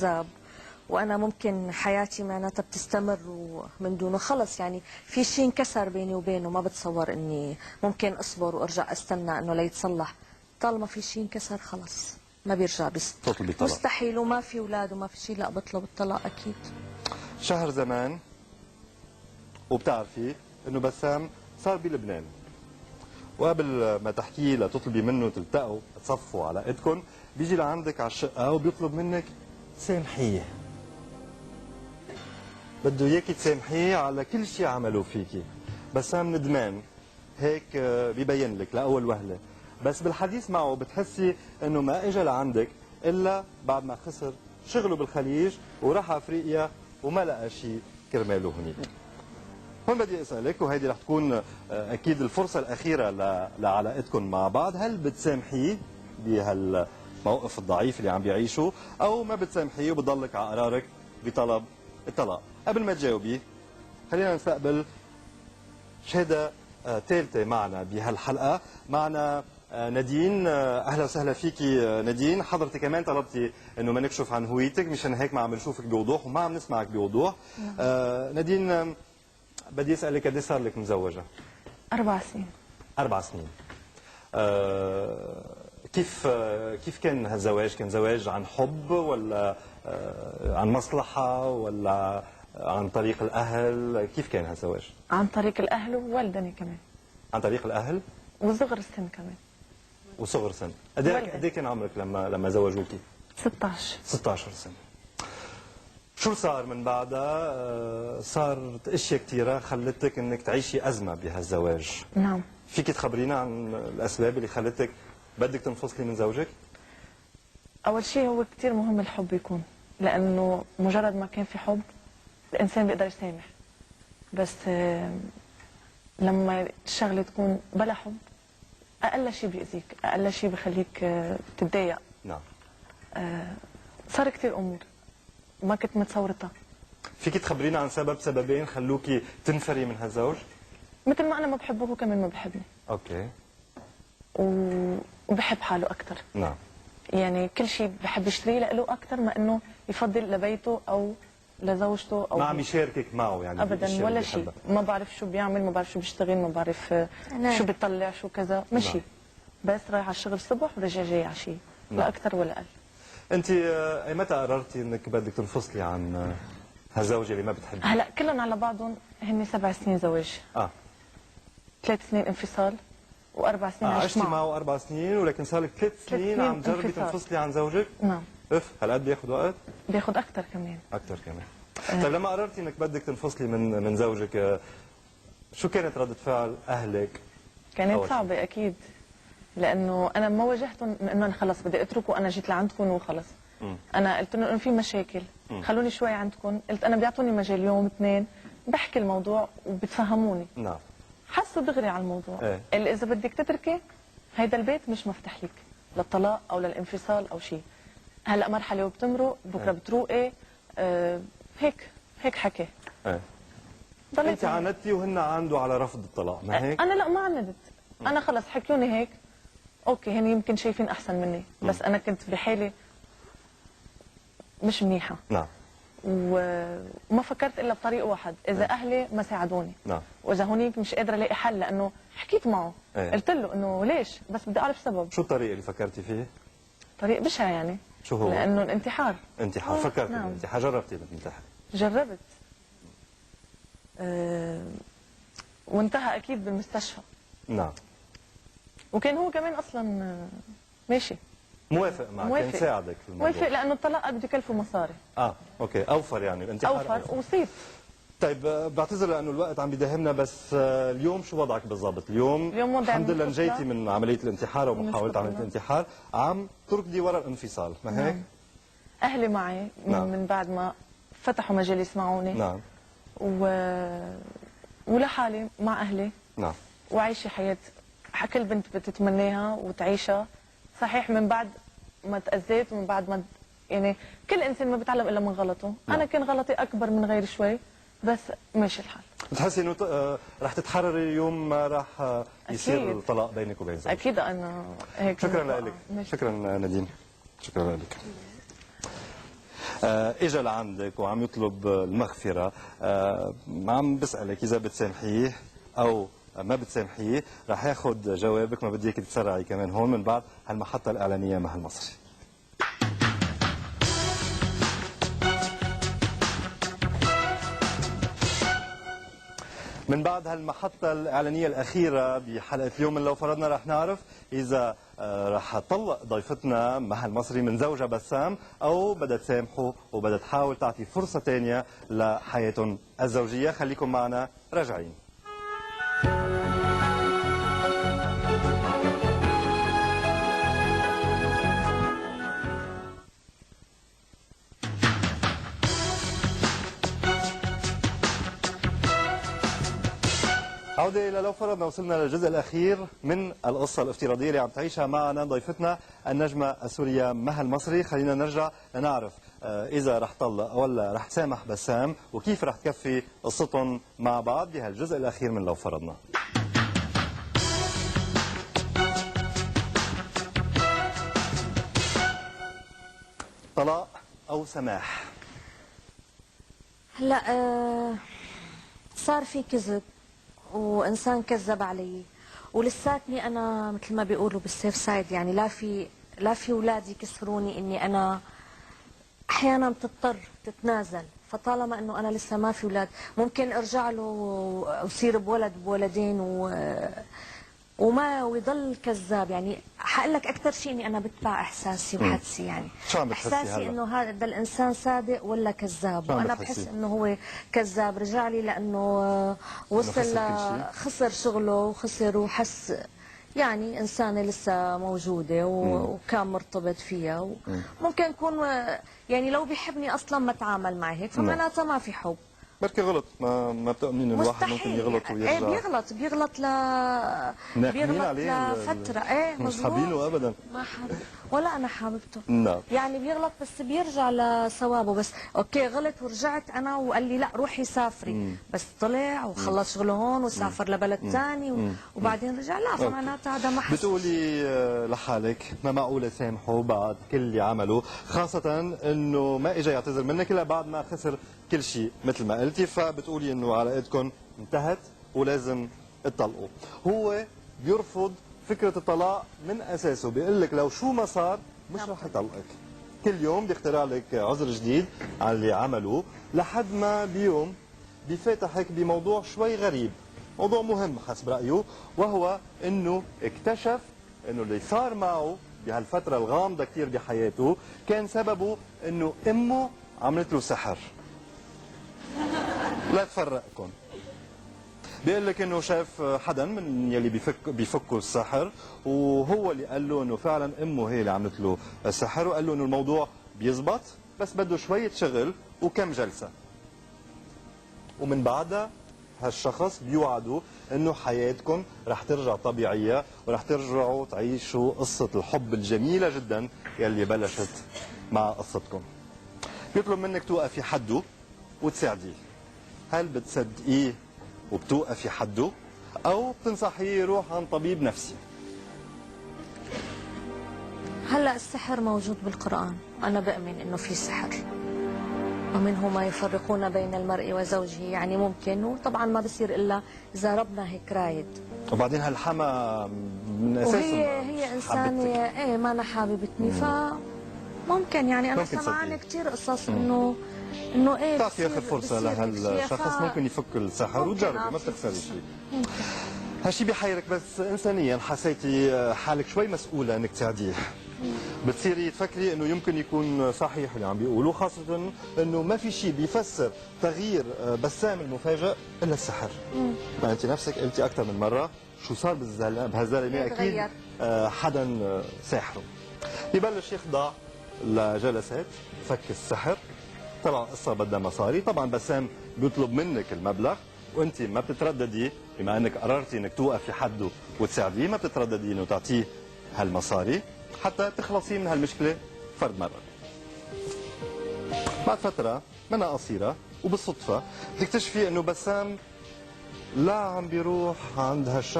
زاب وانا ممكن حياتي معناتها بتستمر ومن دونه خلص، يعني في شيء انكسر بيني وبينه، ما بتصور اني ممكن اصبر وارجع استنى انه ليتصلح. طالما في شيء انكسر خلص ما بيرجع، بس تطلبي طلاق؟ مستحيل، وما في اولاد وما في شيء، لا بطلب الطلاق اكيد. شهر زمان وبتعرفي انه بسام صار بلبنان، وقبل ما تحكي لتطلبي منه تلتقوا تصفوا على ايدكم بيجي لعندك على الشقه وبيطلب منك تسامحيه. بده اياكي تسامحيه على كل شيء عملوه فيكي. بسام ندمان هيك بيبين لك لاول وهله، بس بالحديث معه بتحسي انه ما اجى لعندك الا بعد ما خسر شغله بالخليج وراح افريقيا وما لقى شيء كرماله هنيك. هون بدي اسالك، وهيدي رح تكون اكيد الفرصه الاخيره لعلاقتكم مع بعض، هل بتسامحيه بهالموقف الضعيف اللي عم بيعيشه، او ما بتسامحيه وبتضلك على قرارك بطلب الطلاق؟ قبل ما تجاوبي خلينا نستقبل شهاده ثالثه معنا بهالحلقه. معنا نادين. اهلا وسهلا فيكي نادين. حضرتك كمان طلبتي انه ما نكشف عن هويتك، مشان هيك ما عم نشوفك بوضوح وما عم نسمعك بوضوح. نادين، بدي اسالك قد صار لك مزوجه؟ 4 سنين. 4 سنين. كيف كان هالزواج؟ كان زواج عن حب ولا عن مصلحه ولا عن طريق الاهل؟ كيف كان هالزواج؟ عن طريق الاهل ووالدني كمان. عن طريق الاهل وصغر السن كمان. وصغر سن. قد ايه كان عمرك لما زوجوكي؟ 16. 16 سنه. شو صار من بعدها؟ صارت اشياء كثيره خلتك انك تعيشي ازمه بهالزواج. نعم. فيك تخبرينا عن الاسباب اللي خلتك بدك تنفصلي من زوجك؟ اول شيء هو كثير مهم الحب يكون، لانه مجرد ما كان في حب الانسان بيقدر يسامح، بس لما الشغله تكون بلا حب اقل شيء بيأذيك، اقل شيء بخليك تتضايق. نعم. صار كثير امور ما كنت متصورتها. فيك تخبرينا عن سببين خلوكي تنفري من هالزوج؟ مثل ما انا ما بحبه هو كمان ما بحبني. اوكي. وبحب حاله اكثر. نعم. يعني كل شيء بحب يشتريه له اكثر ما انه يفضل لبيته او لزوجته او ما عم يشاركك معه يعني ابدا ولا شيء. ما بعرف شو بيعمل، ما بعرف شو بيشتغل، ما بعرف شو بيطلع، شو كذا، ماشي. نعم. بس رايح على الشغل الصبح ورجع جاي عشيه. نعم. لا اكثر ولا اقل. انت متى قررتي انك بدك تنفصلي عن هالزوجه اللي ما بتحبيها؟ هلا كلهم على بعضهم هن 7 سنين زواج. 3 سنين انفصال و4 سنين عشت عشتي معه 4 سنين، ولكن صار لك 3 سنين عم تجربي تنفصلي عن زوجك؟ نعم. هالقد بياخذ وقت؟ بياخذ اكثر كمان. اكثر كمان. طيب لما قررتي انك بدك تنفصلي من زوجك، شو كانت ردة فعل اهلك؟ كانت صعبة اكيد، لانه انا ما واجهتهم انه انا خلص بدي اترك وانا جيت لعندكم وخلص. انا قلت لهم انه في مشاكل، خلوني شوي عندكم. قلت انا بيعطوني مجال يوم 2 بحكي الموضوع وبتفهموني. نعم. حسوا دغري على الموضوع. ايه؟ اللي اذا بدك تتركي هيدا البيت مش مفتح لك للطلاق او للانفصال او شيء. هلا مرحله وبتمرق، بكره بتروقي. هيك حكي. ايه. انت عاندتي وهن عندوا على رفض الطلاق، ما هيك؟ انا لا ما عندت. انا خلص حكيوني هيك، اوكي هن يمكن شايفين احسن مني، بس انا كنت بحالي مش منيحه. نعم. وما فكرت الا بطريق واحد، اذا اهلي ما ساعدوني. نعم. واذا هونيك مش قادره الاقي حل، لانه حكيت معه. قلت له انه ليش، بس بدي اعرف سبب. شو الطريق اللي فكرتي فيه؟ طريق بشع يعني. شو هو؟ لانه الانتحار. انتحار. فكرتي نعم. بالانتحار؟ جربتي الانتحار؟ جربت. وانتهى اكيد بالمستشفى. نعم. وكان هو كمان اصلا ماشي موافق معك، كان ساعدك في الموضوع. موافق، لانه الطلاق بده يكلفه مصاري. اوكي. اوفر يعني الانتحار. اوفر وصيت. طيب بعتذر لانه الوقت عم بيداهمنا، بس اليوم شو وضعك بالضبط؟ اليوم الحمد لله نجيتي من عمليه الانتحار ومحاوله عمليه الانتحار، عم تركضي ورا الانفصال، ما هيك؟ نعم. اهلي معي من بعد ما فتحوا مجال يسمعوني. نعم. ولحالي مع اهلي. نعم. وعايشه حياه كل بنت بتتمناها وتعيشها. صحيح من بعد ما تأذيت ومن بعد ما يعني كل انسان ما بيتعلم الا من غلطه. نعم. انا كان غلطي اكبر من غيري شوي، بس ماشي الحال. بتحسي انه رح تتحرري يوم ما رح يصير أكيد. الطلاق بينك وبين زوجك؟ اكيد انا هيك. شكرا لك. شكرا نادين. شكرا لك. اجى لعندك وعم يطلب المغفره، عم بسالك اذا بتسامحيه او ما بتسامحيه، رح ياخذ جوابك. ما بدي اياك تتسرعي كمان هون من بعد هالمحطه الاعلانيه مع المصري. من بعد هالمحطة الإعلانية الأخيرة بحلقة اليوم من لو فرضنا رح نعرف إذا رح تطلق ضيفتنا مها المصري من زوجها بسام أو بدها تسامحه وبدها تحاول تعطي فرصة ثانية لحياتهم الزوجية. خليكم معنا راجعين. عودة إلى لو فرضنا. وصلنا للجزء الأخير من القصة الافتراضية اللي عم تعيشها معنا ضيفتنا النجمة السورية مها المصري. خلينا نرجع لنعرف إذا رح طلق ولا رح تسامح بسام وكيف رح تكفي قصتهم مع بعض بهالجزء الأخير من لو فرضنا. طلاق أو سماح؟ هلا صار في كذب وانسان كذب علي ولساتني انا مثل ما بيقولوا بالسيف سايد، يعني لا في اولاد يكسروني اني انا احيانا بتضطر تتنازل. فطالما انه انا لسه ما في اولاد ممكن ارجع له واصير بولد بولدين وما ويضل كذاب. يعني حقول لك اكثر شيء اني انا بتبع احساسي وحدسي، يعني شو عم بتحسي احساسي هلا؟ انه هذا الانسان صادق ولا كذاب، وانا بحس انه هو كذاب. رجع لي لانه وصل خسر شغله وخسر وحس يعني انسانه لسه موجوده وكان مرتبط فيها ممكن يكون يعني لو بيحبني اصلا ما تعامل معي هيك، فمعناتها ما في حب. بركي غلط. ما بتؤمنين الواحد ممكن يغلط ويرجع. ايه بيغلط لفتره. ايه مش حابينه ابدا. ما حابب ولا انا حاببته. نعم. يعني بيغلط بس بيرجع لصوابه. بس اوكي غلط ورجعت انا وقال لي لا روحي سافري، بس طلع وخلص شغله هون وسافر لبلد ثاني وبعدين رجع. لا فمعناتها هذا ما حس. بتقولي لحالك ما معقول سامحه بعد كل اللي عمله، خاصة انه ما اجى يعتذر منك الا بعد ما خسر كل شيء مثل ما قلتي. فبتقولي انه علاقتكم انتهت ولازم تطلقوا. هو بيرفض فكرة الطلاق من اساسه، بيقول لك لو شو ما صار مش رح يطلقك. كل يوم بيخترع لك عذر جديد على اللي عملوه، لحد ما بيوم بيفتحك بموضوع شوي غريب، موضوع مهم حسب رأيه، وهو انه اكتشف انه اللي صار معه بهالفترة الغامضة كثير بحياته كان سببه انه امه عملت له سحر. لا تفرقكم. بيقول لك انه شاف حدا من يلي بيفكوا السحر، وهو اللي قال له انه فعلا امه هي اللي عملت له السحر، وقال له انه الموضوع بيزبط بس بده شوية شغل وكم جلسة. ومن بعدها هالشخص بيوعدوا انه حياتكم رح ترجع طبيعيه ورح ترجعوا تعيشوا قصه الحب الجميله جدا يلي بلشت مع قصتكم. بيطلب منك توقفي حده وتساعديه. هل بتصدقيه وبتوقفي حده او بتنصحيه يروح عند طبيب نفسي؟ هلا السحر موجود بالقرآن، انا بأمن انه في سحر ومنه ما يفرقون بين المرء وزوجه، يعني ممكن، وطبعا ما بصير الا اذا ربنا هيك رايد. وبعدين هالحما من اساسه هي انسانه ايه ما انا حاببتني، فممكن يعني انا سمعانه كثير قصص انه ايه تعطي اخر فرصه لهالشخص ممكن يفك السحر وتجربي ما بتخسري شيء. هالشيء بيحيرك، بس انسانيا حسيتي حالك شوي مسؤوله انك تساعديه. بتصيري تفكري انه يمكن يكون صحيح اللي عم بيقولوا، خاصه انه ما في شيء بيفسر تغيير بسام المفاجئ الا السحر. ما انت نفسك قلتي اكثر من مره شو صار بهالزلمه، اكيد حدا ساحره. ببلش يخضع لجلسات فك السحر. طبعا القصه بدها مصاري، طبعا بسام بيطلب منك المبلغ وانت ما بتترددي، بما انك قررتي انك توقفي حده وتساعديه، ما بتترددي انه تعطيه هالمصاري حتى تخلصي من هالمشكله فرد مره. بعد فتره منها قصيره وبالصدفه بتكتشفي انه بسام لا عم بيروح عند هالشخص